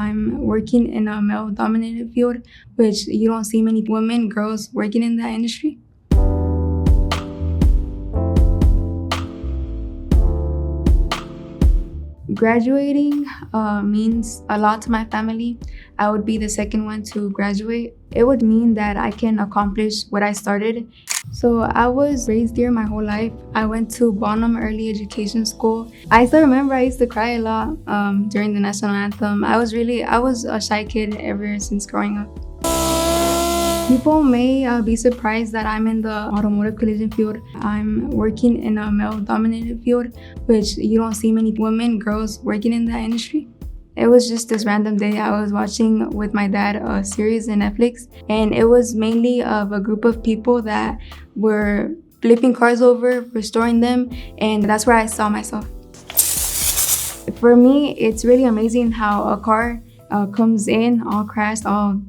I'm working in a male-dominated field, which you don't see many women, girls working in that industry. Graduating means a lot to my family. I would be the second one to graduate. It would mean that I can accomplish what I started. So I was raised here my whole life. I went to Bonham Early Education School. I still remember I used to cry a lot during the national anthem. I was a shy kid ever since growing up. People may be surprised that I'm in the automotive collision field. I'm working in a male-dominated field, which you don't see many women, girls working in that industry. It was just this random day I was watching with my dad a series on Netflix, and it was mainly of a group of people that were flipping cars over, restoring them, and that's where I saw myself. For me, it's really amazing how a car comes in all crashed, all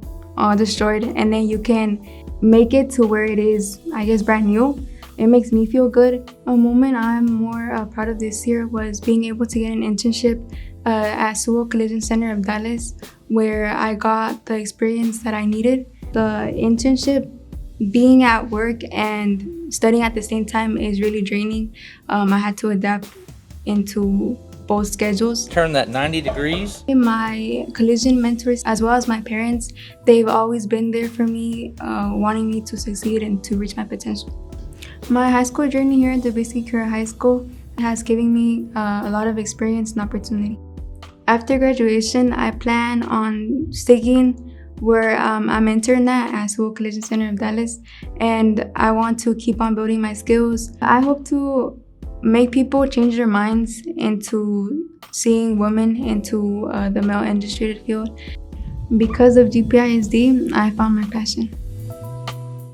destroyed, and then you can make it to where it is, I guess, brand new. It makes me feel good. A moment I'm more proud of this year was being able to get an internship at Sewell Collision Center of Dallas, where I got the experience that I needed. The internship, being at work and studying at the same time, is really draining. I had to adapt into both schedules. Turn that 90 degrees. My collision mentors, as well as my parents, they've always been there for me, wanting me to succeed and to reach my potential. My high school journey here at Dubiski Career High School has given me a lot of experience and opportunity. After graduation, I plan on sticking where I'm intern at Sewell Collision Center of Dallas, and I want to keep on building my skills. I hope to make people change their minds into seeing women into the male industry field. Because of GPISD, I found my passion.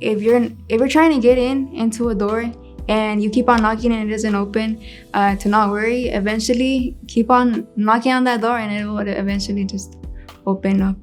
If you're trying to get into a door and you keep on knocking and it doesn't open, to not worry. Eventually, keep on knocking on that door and it will eventually just open up.